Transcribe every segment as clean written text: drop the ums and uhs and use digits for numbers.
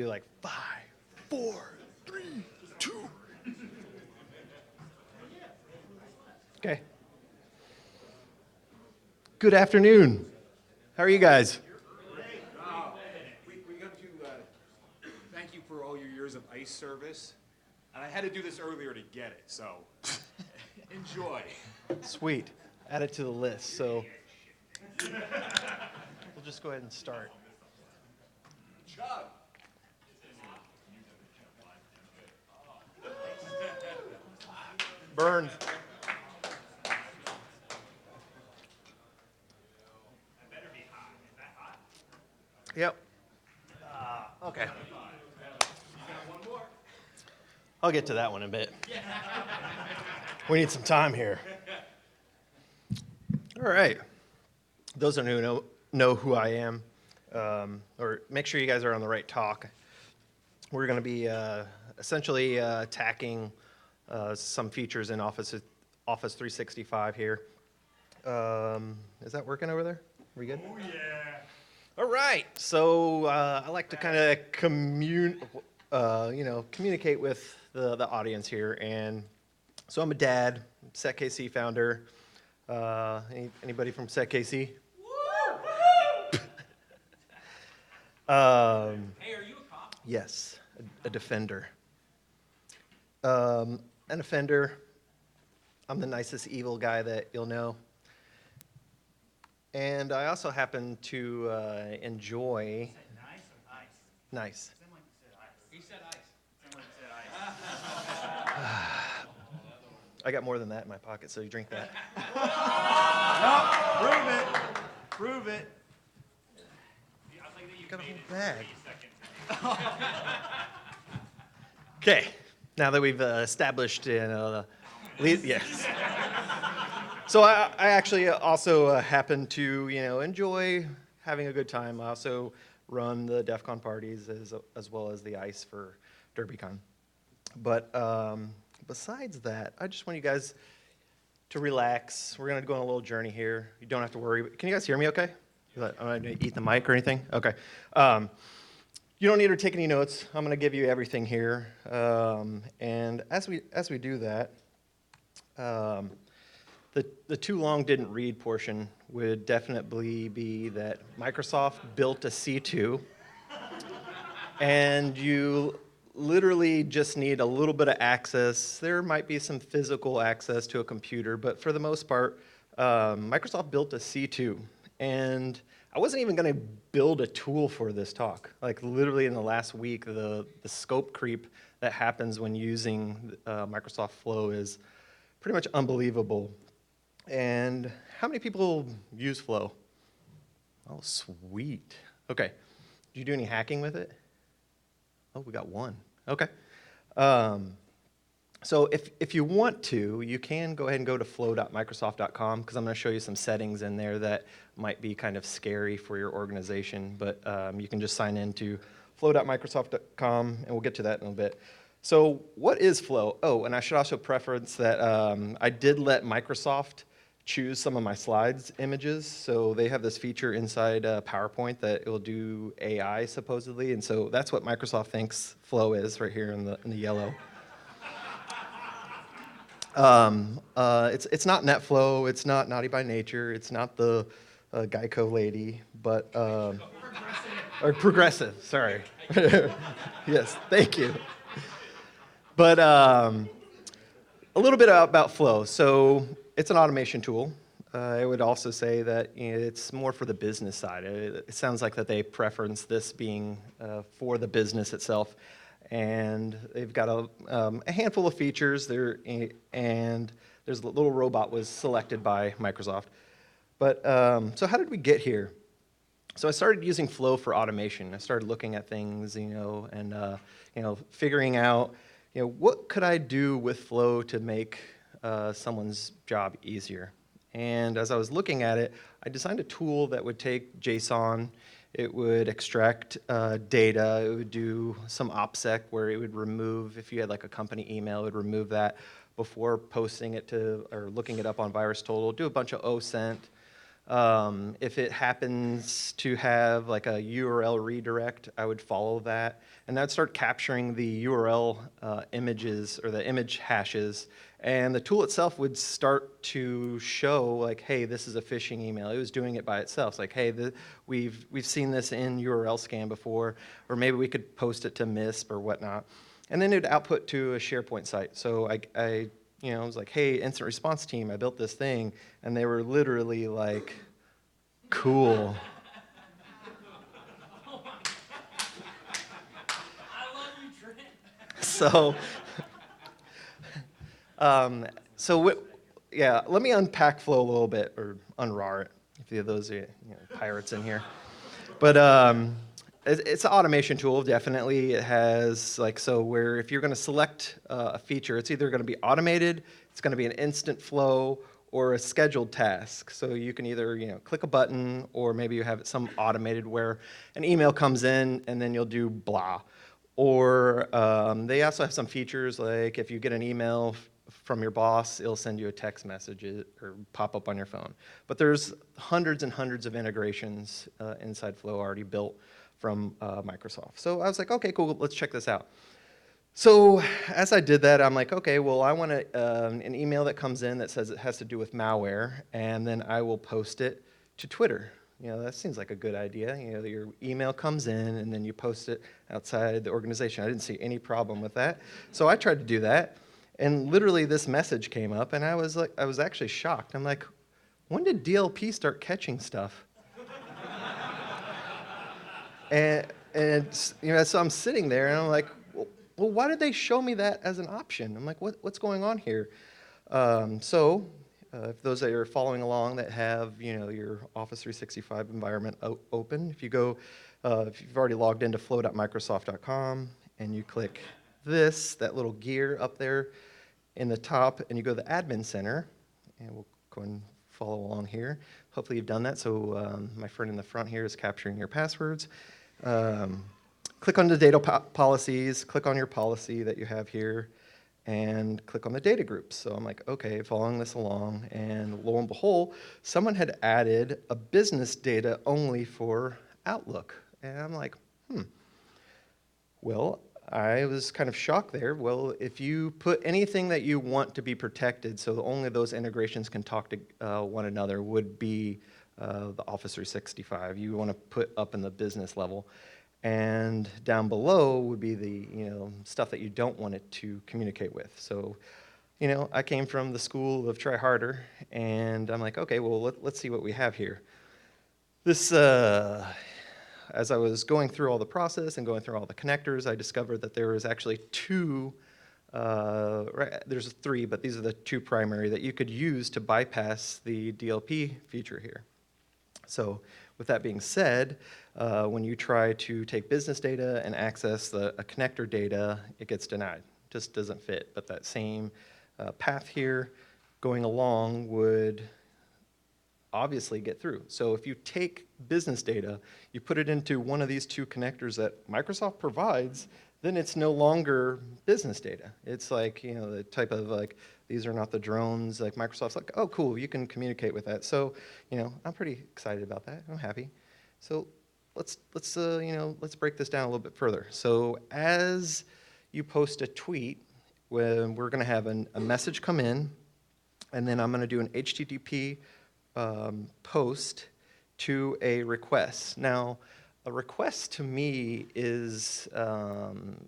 Do like 5, 4, 3, 2. Okay. Good afternoon. How are you guys? We got to thank you for all your years of ICE service. And I had to do this earlier to get it, so enjoy. Sweet. Add it to the list. So we'll just go ahead and start. Chug. Burned. Yep. Okay. I'll get to that one in a bit. We need some time here. All right. Those who know who I am, or make sure you guys are on the right talk. We're going to be essentially attacking some features in Office 365 here. Is that working over there? We good? Oh, yeah. All right. So I like to kind of communicate with the audience here, and so I'm a dad, SetKC founder. Anybody from SetKC? Hey, are you a cop? Yes, a defender. An offender. I'm the nicest evil guy that you'll know. And I also happen to enjoy. Nice or ice? Nice. Someone said ice. He said ice. Someone said ice. I got more than that in my pocket, so you drink that. No, prove it. Got a whole bag. Okay, now that we've established, yes. So I actually also happen to, enjoy having a good time. I also run the DEF CON parties as well as the ICE for Derbycon. But besides that, I just want you guys to relax. We're going to go on a little journey here. You don't have to worry. Can you guys hear me okay? I'm going to eat the mic or anything? Okay. You don't need to take any notes. I'm going to give you everything here. And as we do that, the too long didn't read portion would definitely be that Microsoft built a C2, and you literally just need a little bit of access. There might be some physical access to a computer, but for the most part, Microsoft built a C2. And I wasn't even going to build a tool for this talk. Like literally in the last week, the scope creep that happens when using Microsoft Flow is pretty much unbelievable. And how many people use Flow? Oh, sweet. Okay. Did you do any hacking with it? Oh, we got one. Okay. So if you want to, you can go ahead and go to flow.microsoft.com because I'm going to show you some settings in there that might be kind of scary for your organization. But you can just sign in to flow.microsoft.com, and we'll get to that in a bit. So what is Flow? Oh, and I should also preference that I did let Microsoft choose some of my slides images. So they have this feature inside PowerPoint that it will do AI supposedly. And so that's what Microsoft thinks Flow is right here in the yellow. It's not NetFlow, it's not Naughty by Nature, it's not the Geico lady, but or Progressive, sorry. Yes, thank you. But a little bit about Flow. So it's an automation tool. I would also say that it's more for the business side. It sounds like that they preference this being for the business itself. And they've got a handful of features there, and there's a little robot was selected by Microsoft. But so how did we get here? So I started using Flow for automation. I started looking at things, and figuring out, what could I do with Flow to make someone's job easier? And as I was looking at it, I designed a tool that would take JSON. It would extract data. It would do some OPSEC where it would remove, if you had like a company email, it would remove that before posting it to or looking it up on VirusTotal. Do a bunch of OSENT. If it happens to have like a URL redirect, I would follow that. And that would start capturing the URL images or the image hashes. And the tool itself would start to show like, hey, this is a phishing email. It was doing it by itself. It's like, hey, we've seen this in URL scan before, or maybe we could post it to MISP or whatnot. And then it would output to a SharePoint site. So I was like, hey, incident response team, I built this thing. And they were literally like, cool. So, yeah, let me unpack Flow a little bit, or unrar it, if you have those pirates in here. But it's an automation tool, definitely. It has, where if you're going to select a feature, it's either going to be automated, it's going to be an instant flow, or a scheduled task. So you can either click a button, or maybe you have it some automated where an email comes in, and then you'll do blah. Or they also have some features, like if you get an email from your boss, it'll send you a text message or pop up on your phone. But there's hundreds and hundreds of integrations inside Flow already built from Microsoft. So I was like, okay, cool, let's check this out. So as I did that, I'm like, okay, well, I want an email that comes in that says it has to do with malware, and then I will post it to Twitter. That seems like a good idea. Your email comes in, and then you post it outside the organization. I didn't see any problem with that. So I tried to do that, and literally this message came up, and I was actually shocked. I'm like, when did DLP start catching stuff? and so I'm sitting there, and I'm like, well, why did they show me that as an option? I'm like, what's going on here? If those that are following along that have your Office 365 environment open, if you've already logged into flow.microsoft.com and you click that little gear up there in the top, and you go to the Admin Center, and we'll go and follow along here. Hopefully you've done that. So my friend in the front here is capturing your passwords. Click on the data policies, click on your policy that you have here, and click on the data groups. So I'm like, okay, following this along, and lo and behold, someone had added a business data only for Outlook. And I'm like, Well, I was kind of shocked there. Well, if you put anything that you want to be protected, so only those integrations can talk to one another, would be the Office 365. You want to put up in the business level. And down below would be the stuff that you don't want it to communicate with. So, I came from the school of try harder, and I'm like, okay, well, let's see what we have here. This, as I was going through all the process and going through all the connectors, I discovered that there was actually two. There's three, but these are the two primary that you could use to bypass the DLP feature here. So with that being said, when you try to take business data and access a connector data, it gets denied. Just doesn't fit. But that same path here going along would obviously get through. So if you take business data, you put it into one of these two connectors that Microsoft provides, then it's no longer business data. It's like, the type of these are not the drones. Like Microsoft's like, oh, cool, you can communicate with that. So, I'm pretty excited about that. I'm happy. So let's break this down a little bit further. So as you post a tweet, when we're going to have a message come in, and then I'm going to do an HTTP post to a request. Now, a request to me is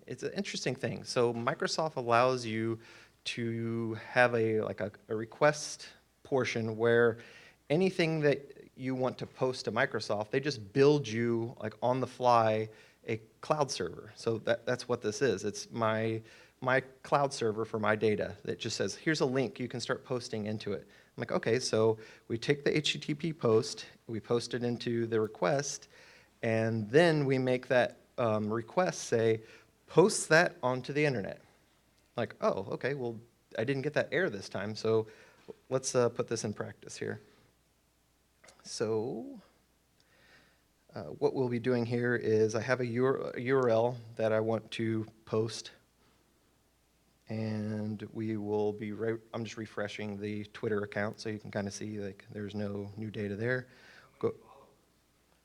it's an interesting thing. So Microsoft allows you to have a request portion where anything that you want to post to Microsoft, they just build you on the fly a cloud server. So that's what this is. It's my cloud server for my data that just says, here's a link, you can start posting into it. I'm like, okay, so we take the HTTP post, we post it into the request, and then we make that request say, post that onto the internet. Like, oh, okay, well, I didn't get that error this time, so let's put this in practice here. So what we'll be doing here is I have a URL that I want to post, And we will be I'm just refreshing the Twitter account so you can kind of see like there's no new data there. Go.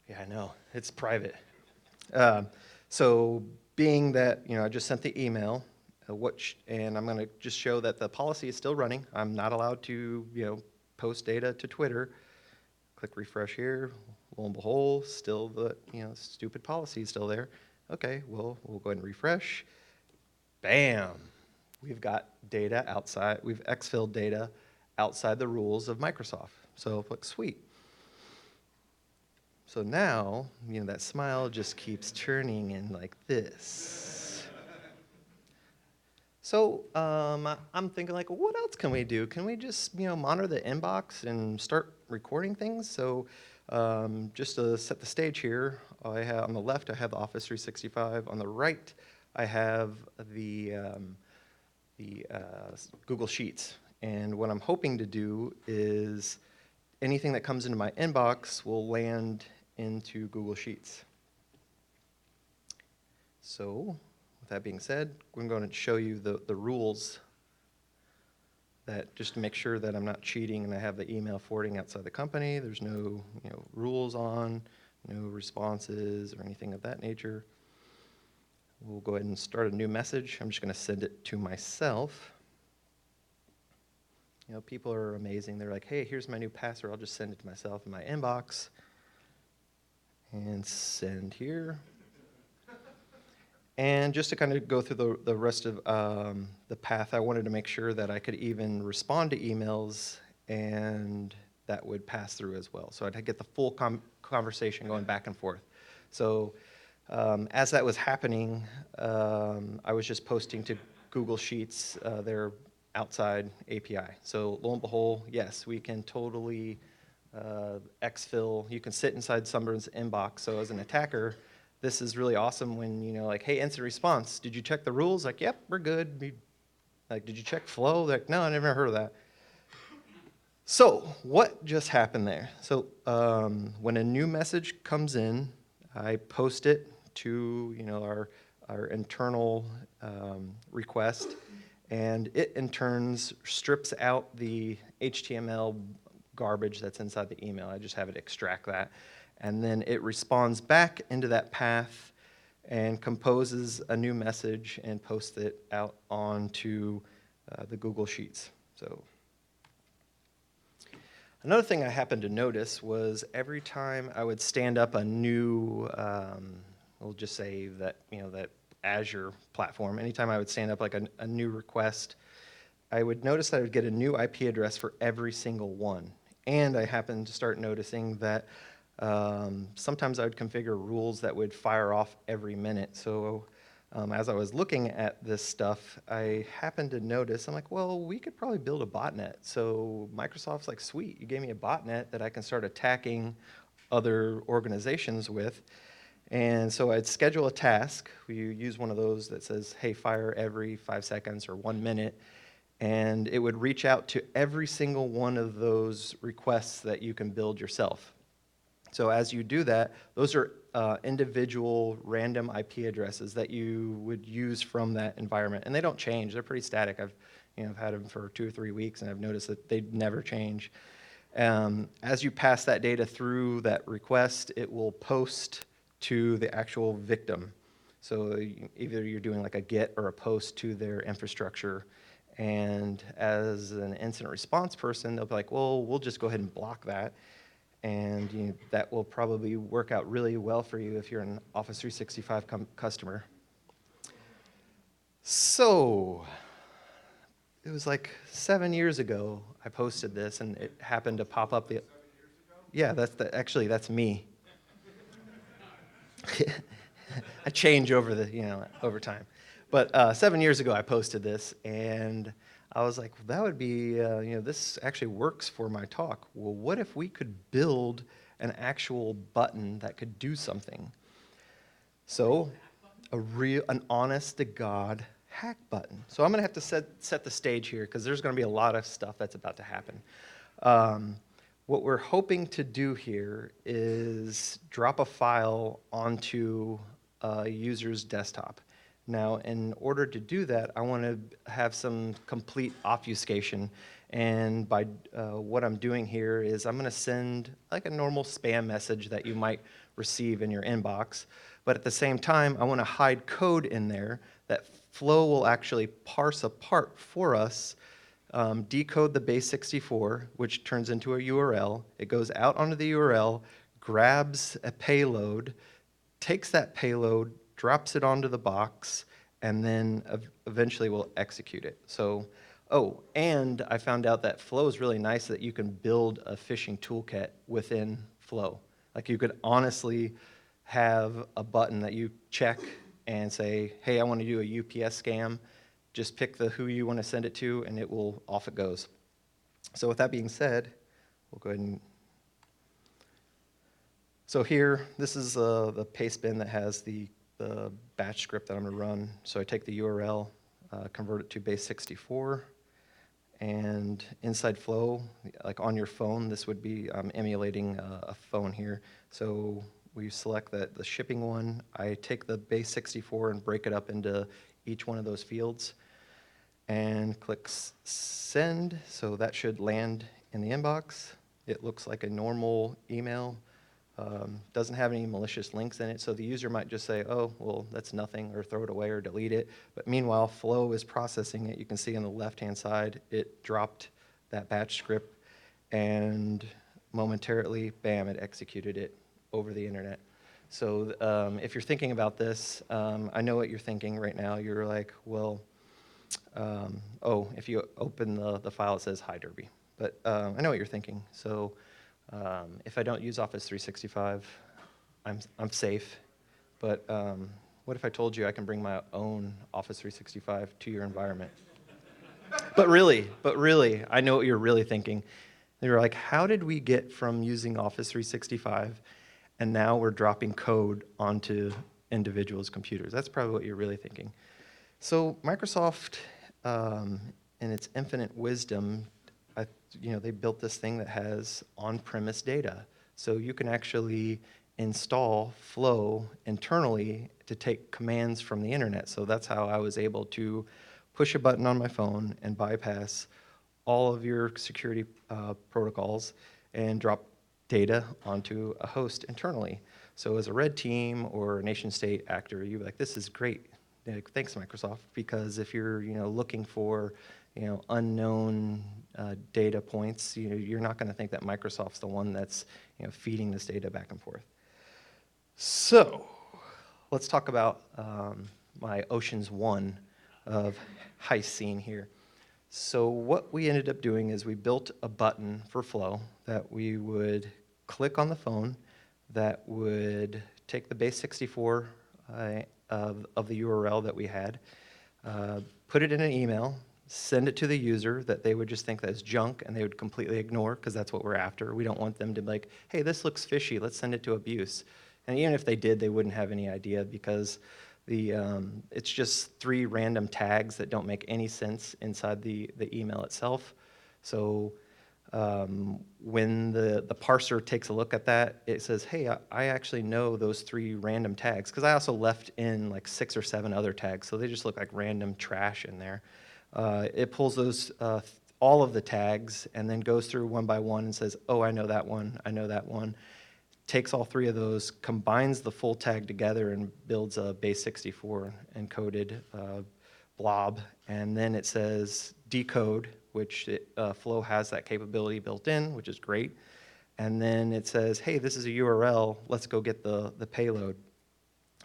Yeah, I know, it's private. So being that, I just sent the email, and I'm going to just show that the policy is still running. I'm not allowed to, post data to Twitter. Click refresh here. Lo and behold, still the, stupid policy is still there. Okay, well, we'll go ahead and refresh. Bam! We've got data outside, we've exfilled data outside the rules of Microsoft. So it looks sweet. So now, that smile just keeps turning in like this. So I'm thinking like, what else can we do? Can we just, monitor the inbox and start recording things? So just to set the stage here, I have on the left, I have Office 365. On the right, I have the Google Sheets. And what I'm hoping to do is anything that comes into my inbox will land into Google Sheets. So with that being said, I'm going to show you the rules that just to make sure that I'm not cheating and I have the email forwarding outside the company. There's no rules on, no responses or anything of that nature. We'll go ahead and start a new message. I'm just going to send it to myself. People are amazing. They're like, hey, here's my new password. I'll just send it to myself in my inbox. And send here. And just to kind of go through the rest of the path, I wanted to make sure that I could even respond to emails and that would pass through as well. So I'd get the full conversation going back and forth. So as that was happening, I was just posting to Google Sheets their outside API. So lo and behold, yes, we can totally exfil. You can sit inside someone's inbox. So as an attacker, this is really awesome when, like, hey, instant response, did you check the rules? Like, yep, we're good. Like, did you check flow? Like, no, I never heard of that. So what just happened there? So when a new message comes in, I post it to, our internal request, and it in turn strips out the HTML garbage that's inside the email. I just have it extract that. And then it responds back into that path and composes a new message and posts it out onto the Google Sheets. So another thing I happened to notice was every time I would stand up a new, we'll just say that, that Azure platform, anytime I would stand up like a new request, I would notice that I would get a new IP address for every single one. And I happened to start noticing that sometimes I would configure rules that would fire off every minute. So as I was looking at this stuff, I happened to notice, I'm like, well, we could probably build a botnet. So Microsoft's like, sweet, you gave me a botnet that I can start attacking other organizations with. And so I'd schedule a task. We use one of those that says, hey, fire every 5 seconds or 1 minute. And it would reach out to every single one of those requests that you can build yourself. So as you do that, those are individual random IP addresses that you would use from that environment. And they don't change. They're pretty static. I've had them for 2 or 3 weeks, and I've noticed that they never change. As you pass that data through that request, it will post to the actual victim. So either you're doing like a get or a post to their infrastructure. And as an incident response person, they'll be like, well, we'll just go ahead and block that. And that will probably work out really well for you if you're an Office 365 customer. So it was like 7 years ago I posted this, and it happened to pop up. 7 years ago? Yeah, that's me. I change over time. But 7 years ago I posted this, and I was like, well, that would be, this actually works for my talk. Well, what if we could build an actual button that could do something? So, an honest-to-God hack button. So I'm going to have to set the stage here because there's going to be a lot of stuff that's about to happen. What we're hoping to do here is drop a file onto a user's desktop. Now, in order to do that, I want to have some complete obfuscation. And by what I'm doing here is I'm going to send like a normal spam message that you might receive in your inbox. But at the same time, I want to hide code in there that Flow will actually parse apart for us, decode the base64, which turns into a URL. It goes out onto the URL, grabs a payload, takes that payload, drops it onto the box, and then eventually will execute it. So, oh, and I found out that Flow is really nice that you can build a phishing toolkit within Flow. Like you could honestly have a button that you check and say, hey, I want to do a UPS scam. Just pick the who you want to send it to, and it will, off it goes. So with that being said, we'll go ahead and so here, this is the paste bin that has the batch script that I'm going to run. So I take the URL, convert it to base64, and inside Flow, like on your phone, this would be emulating a phone here. So we select the shipping one. I take the base64 and break it up into each one of those fields, and click send. So that should land in the inbox. It looks like a normal email. Doesn't have any malicious links in it, so the user might just say, oh, well, that's nothing, or throw it away or delete it. But meanwhile, Flow is processing it. You can see on the left-hand side, it dropped that batch script, and momentarily, bam, it executed it over the internet. So if you're thinking about this, I know what you're thinking right now. You're like, well, oh, if you open the file, it says, hi, Derby. But I know what you're thinking. So if I don't use Office 365, I'm safe. But what if I told you I can bring my own Office 365 to your environment? But really, I know what you're really thinking. You're like, how did we get from using Office 365 and now we're dropping code onto individuals' computers? That's probably what you're really thinking. So Microsoft, in its infinite wisdom, they built this thing that has on-premise data. So you can actually install Flow internally to take commands from the internet. So that's how I was able to push a button on my phone and bypass all of your security protocols and drop data onto a host internally. So as a red team or a nation state actor, you're like, this is great. Thanks, Microsoft, because if you're looking for unknown data points, you're not going to think that Microsoft's the one that's feeding this data back and forth. So let's talk about my Oceans 1 of heist scene here. So what we ended up doing is we built a button for Flow that we would click on the phone that would take the base64 of the URL that we had, put it in an email, send it to the user that they would just think that's junk and they would completely ignore because that's what we're after. We don't want them to be like, hey, this looks fishy, let's send it to abuse. And even if they did, they wouldn't have any idea because it's just 3 random tags that don't make any sense inside the email itself. So when the parser takes a look at that, it says, hey, I actually know those 3 random tags, because I also left in like 6 or 7 other tags, so they just look like random trash in there. It pulls those, all of the tags, and then goes through one by one and says, oh, I know that one, I know that one. Takes all 3 of those, combines the full tag together, and builds a base64 encoded blob. And then it says decode, which Flow has that capability built in, which is great. And then it says, hey, this is a URL, let's go get the payload.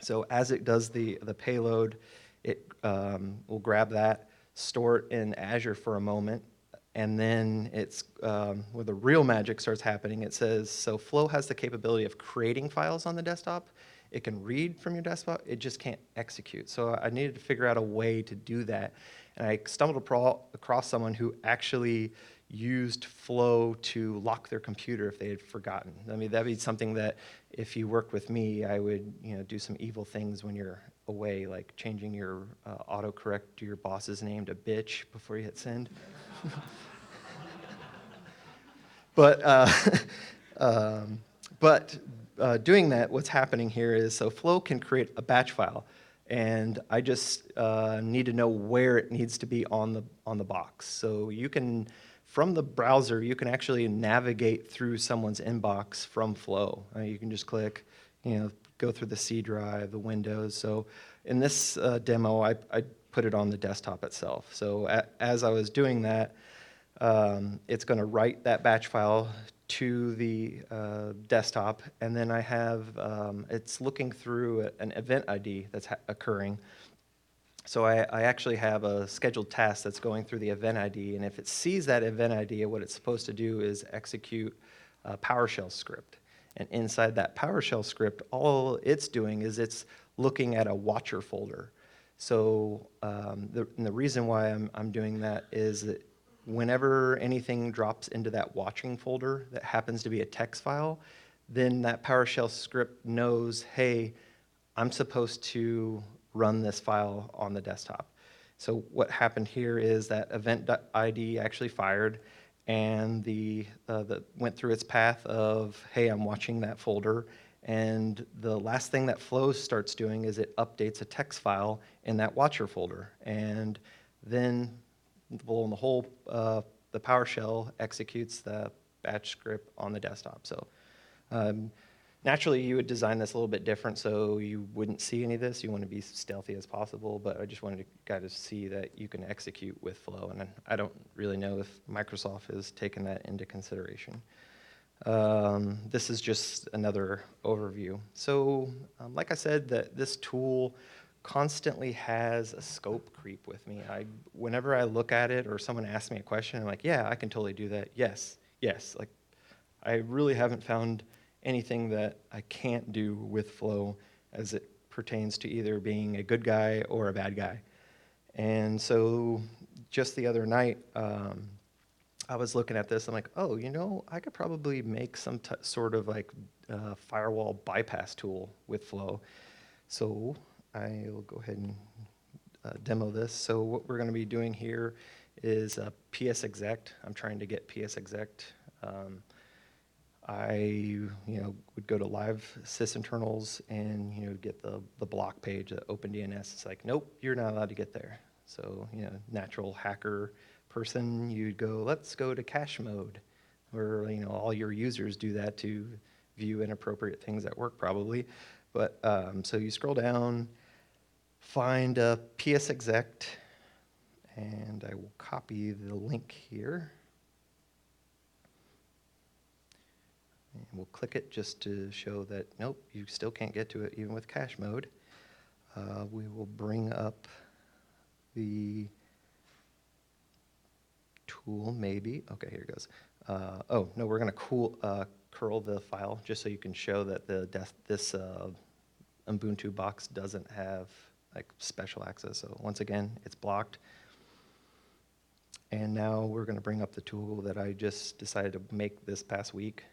So as it does the payload, it will grab that, store it in Azure for a moment, and then it's where the real magic starts happening. It says, so Flow has the capability of creating files on the desktop. It can read from your desktop, it just can't execute. So I needed to figure out a way to do that. And I stumbled across someone who actually used Flow to lock their computer if they had forgotten. I mean, that'd be something that if you worked with me, I would do some evil things when you're away, like changing your autocorrect to your boss's name to bitch before you hit send. But doing that, what's happening here is, so Flow can create a batch file. and I just need to know where it needs to be on the box. So you can, from the browser, you can actually navigate through someone's inbox from Flow. You can just click, go through the C drive, the Windows. So in this demo, I put it on the desktop itself. So as I was doing that, it's going to write that batch file to the desktop, and then I have, it's looking through an event ID that's occurring. So I actually have a scheduled task that's going through the event ID, and if it sees that event ID, what it's supposed to do is execute a PowerShell script. And inside that PowerShell script, all it's doing is it's looking at a watcher folder. So the reason why I'm doing that is that whenever anything drops into that watching folder that happens to be a text file, then that PowerShell script knows, hey, I'm supposed to run this file on the desktop. So what happened here is that event ID actually fired, and the went through its path of, hey, I'm watching that folder, and the last thing that Flow starts doing is it updates a text file in that watcher folder, and then well, the whole the PowerShell executes the batch script on the desktop. So naturally, you would design this a little bit different so you wouldn't see any of this. You want to be stealthy as possible, but I just wanted to kind of see that you can execute with Flow, and I don't really know if Microsoft has taken that into consideration. This is just another overview. So like I said, this tool constantly has a scope creep with me. Whenever I look at it or someone asks me a question, I'm like, yeah, I can totally do that. Yes, yes. Like, I really haven't found anything that I can't do with Flow as it pertains to either being a good guy or a bad guy. And so just the other night, I was looking at this, I'm like, oh, I could probably make some sort of like firewall bypass tool with Flow. So I'll go ahead and demo this. So what we're going to be doing here is PSExec. I'm trying to get PSExec. I would go to live sysinternals and get the block page, the OpenDNS. It's like, nope, you're not allowed to get there. So natural hacker person, you'd go, let's go to cache mode, where all your users do that to view inappropriate things at work probably. But so you scroll down, find PSExec, and I will copy the link here. And we'll click it just to show that, nope, you still can't get to it even with cache mode. We will bring up the tool, maybe. Okay, here it goes. Oh, no, we're going to curl the file just so you can show that this Ubuntu box doesn't have like special access. So once again, it's blocked. And now we're going to bring up the tool that I just decided to make this past week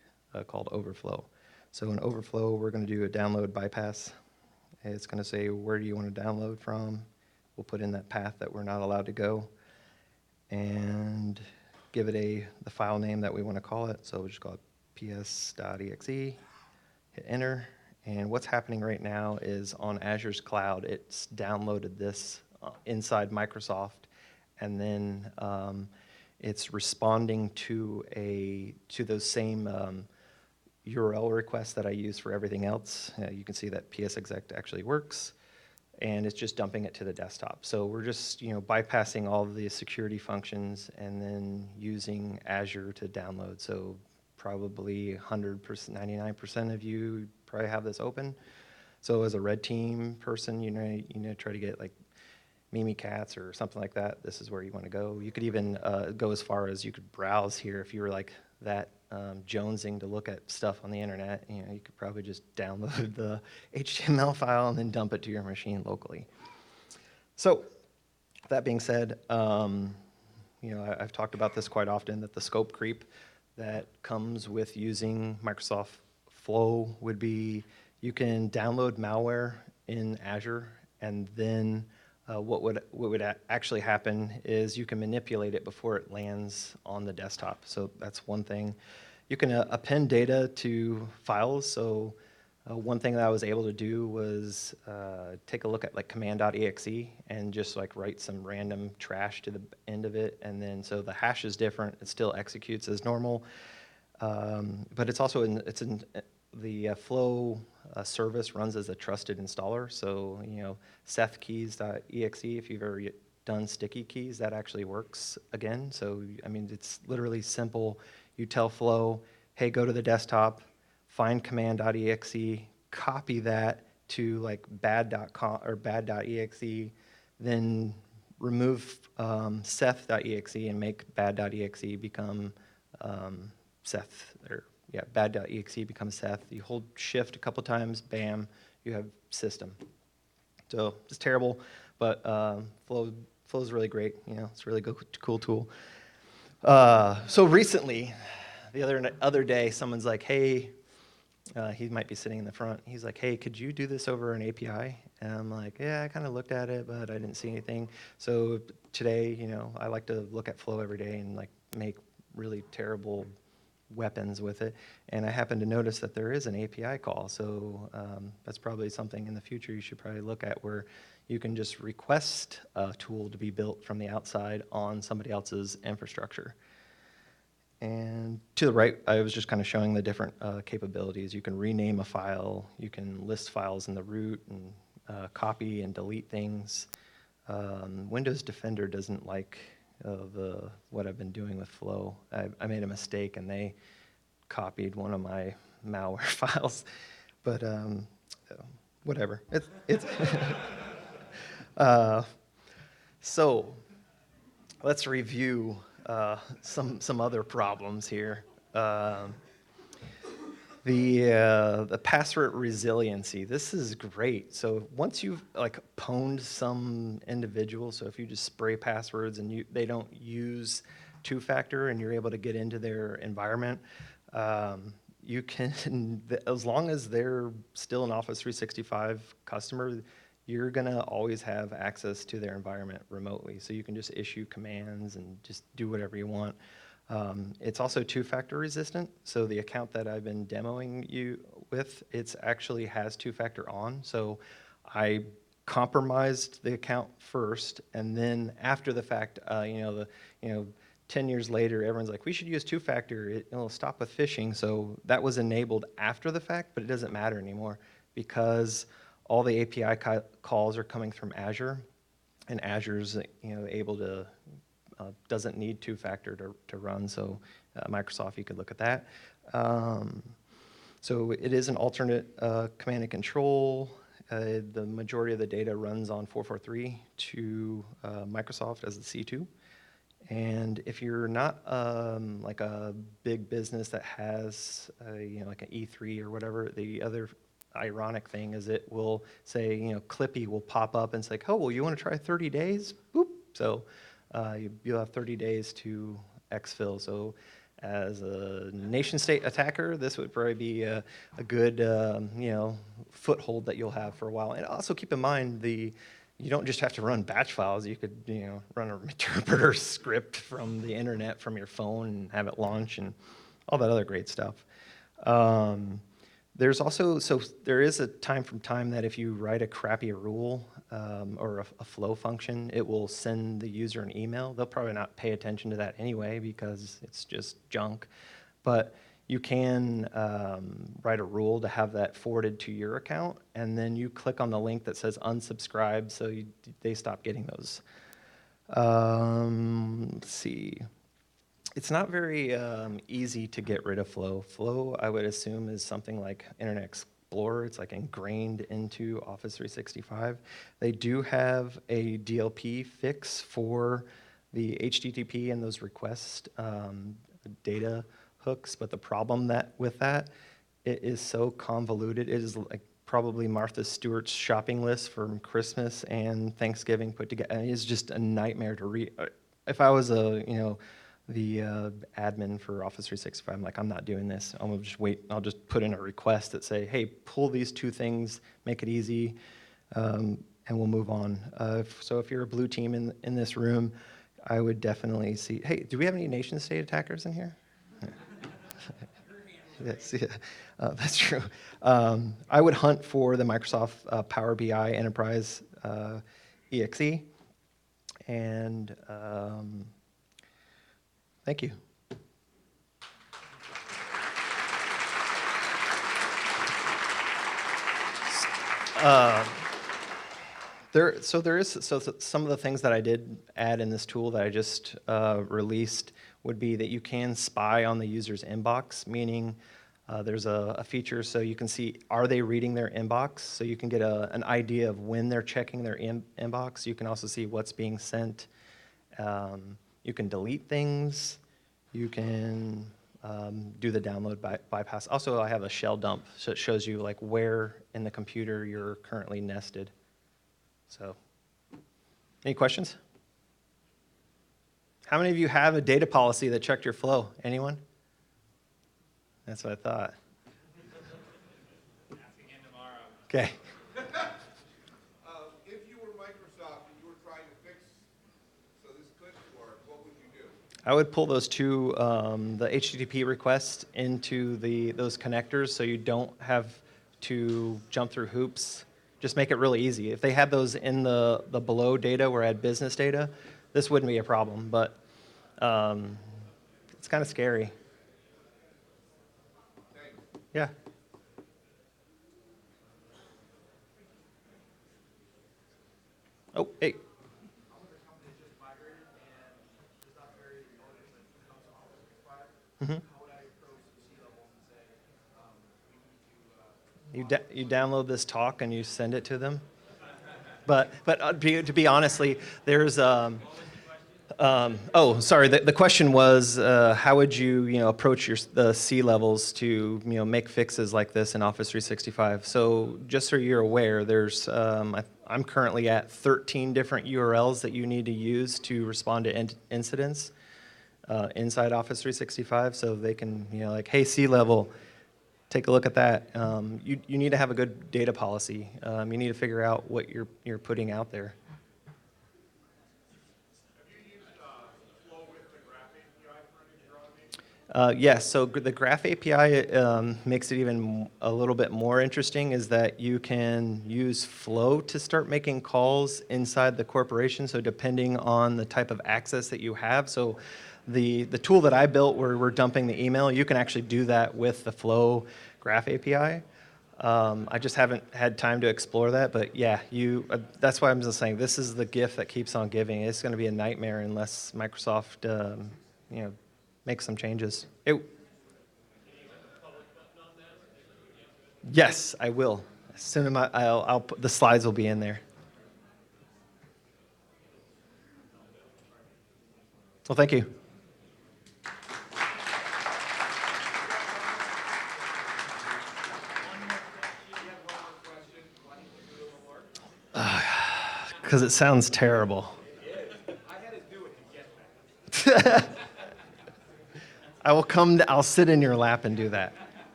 called Overflow. So in Overflow, we're going to do a download bypass. It's going to say, where do you want to download from? We'll put in that path that we're not allowed to go and give it the file name that we want to call it. So we'll just call it ps.exe, hit enter. And what's happening right now is on Azure's cloud, it's downloaded this inside Microsoft, and then it's responding to those same URL requests that I use for everything else. You can see that PSExec actually works, and it's just dumping it to the desktop. So we're just bypassing all of the security functions and then using Azure to download. So probably 100%, 99% of you probably have this open. So as a red team person, try to get like Mimikatz or something like that. This is where you want to go. You could even go as far as you could browse here if you were like that jonesing to look at stuff on the internet. You could probably just download the HTML file and then dump it to your machine locally. So that being said, I've talked about this quite often, that the scope creep that comes with using Microsoft Flow would be you can download malware in Azure, and then what would actually happen is you can manipulate it before it lands on the desktop. So that's one thing. You can append data to files. So One thing that I was able to do was take a look at like command.exe and just like write some random trash to the end of it. And then so the hash is different. It still executes as normal. But it's also in the Flow service runs as a trusted installer. So, sethkeys.exe, if you've ever done sticky keys, that actually works again. So, I mean, it's literally simple. You tell Flow, hey, go to the desktop, find command.exe, copy that to like bad.com or bad.exe, then remove seth.exe and make bad.exe become Seth, or yeah, bad.exe becomes Seth. You hold shift a couple times, bam, you have system. So it's terrible, but Flow's really great. It's a really cool tool. So recently, the other day, someone's like, hey, he might be sitting in the front. He's like, hey, could you do this over an API? And I'm like, yeah, I kind of looked at it, but I didn't see anything. So today, I like to look at Flow every day and like make really terrible weapons with it. And I happened to notice that there is an API call. So that's probably something in the future you should probably look at, where you can just request a tool to be built from the outside on somebody else's infrastructure. And to the right, I was just kind of showing the different capabilities. You can rename a file, you can list files in the root, and copy and delete things. Windows Defender doesn't like what I've been doing with Flow. I made a mistake, and they copied one of my malware files, but whatever. It's so let's review some other problems here. The password resiliency. This is great. So once you've like pwned some individual, so if you just spray passwords and they don't use two-factor and you're able to get into their environment, you can, as long as they're still an Office 365 customer, you're gonna always have access to their environment remotely. So you can just issue commands and just do whatever you want. It's also two-factor resistant. So the account that I've been demoing you with, it actually has two-factor on. So I compromised the account first, and then after the fact, 10 years later, everyone's like, we should use two-factor. It'll stop with phishing. So that was enabled after the fact, but it doesn't matter anymore because all the API calls are coming from Azure, and Azure's able to doesn't need two-factor to run. So Microsoft, you could look at that. So it is an alternate command and control. The majority of the data runs on 443 to Microsoft as the C2. And if you're not like a big business that has like an E3 or whatever, the other ironic thing is it will say, Clippy will pop up and say, oh, well, you want to try 30 days? Boop. So you'll have 30 days to exfil. So as a nation-state attacker, this would probably be a good foothold that you'll have for a while. And also keep in mind you don't just have to run batch files. You could run an interpreter script from the internet from your phone and have it launch and all that other great stuff. There's also, so there is a time from time that if you write a crappy rule or a flow function, it will send the user an email. They'll probably not pay attention to that anyway because it's just junk. But you can write a rule to have that forwarded to your account, and then you click on the link that says unsubscribe, so they stop getting those. Let's see. It's not very easy to get rid of Flow. Flow, I would assume, is something like Internet Explorer. It's like ingrained into Office 365. They do have a DLP fix for the HTTP and those request data hooks, but the problem with that, it is so convoluted. It is like probably Martha Stewart's shopping list from Christmas and Thanksgiving put together. And it's just a nightmare to read. If I was the admin for Office 365, I'm like, I'm not doing this. I'm gonna just wait. I'll just put in a request that say, hey, pull these two things, make it easy, and we'll move on. So if you're a blue team in this room, I would definitely see, hey, do we have any nation-state attackers in here? Yes, yeah, that's true. I would hunt for the Microsoft Power BI Enterprise EXE, and thank you. So some of the things that I did add in this tool that I just released would be that you can spy on the user's inbox, meaning there's a feature so you can see, are they reading their inbox? So you can get an idea of when they're checking their inbox. You can also see what's being sent. You can delete things. You can do the download bypass. Also, I have a shell dump, so it shows you like where in the computer you're currently nested. So, any questions? How many of you have a data policy that checked your flow? Anyone? That's what I thought. Ask again tomorrow. Okay. If you were Microsoft and you were trying to fix so this couldn't work, what would you do? I would pull those two, the HTTP requests into those connectors so you don't have to jump through hoops. Just make it really easy. If they had those in the below data where I had business data, this wouldn't be a problem, but it's kind of scary. Thanks. Yeah. Oh, hey. Mhm. You download this talk and you send it to them. But to be honestly, there's sorry. The question was how would you approach the C levels to make fixes like this in Office 365. So just so you're aware, there's I'm currently at 13 different URLs that you need to use to respond to incidents inside Office 365. So they can like, hey, C level, take a look at that. You need to have a good data policy. You need to figure out what you're putting out there. Yes, so the Graph API makes it even a little bit more interesting, is that you can use Flow to start making calls inside the corporation, so depending on the type of access that you have. So the tool that I built where we're dumping the email, you can actually do that with the Flow Graph API. I just haven't had time to explore that, but yeah, that's why I'm just saying this is the gift that keeps on giving. It's going to be a nightmare unless Microsoft make some changes. Yes, I will. As soon as I'll put, the slides will be in there. Well, thank you. Because it sounds terrible. I had to do it to get that. I'll sit in your lap and do that.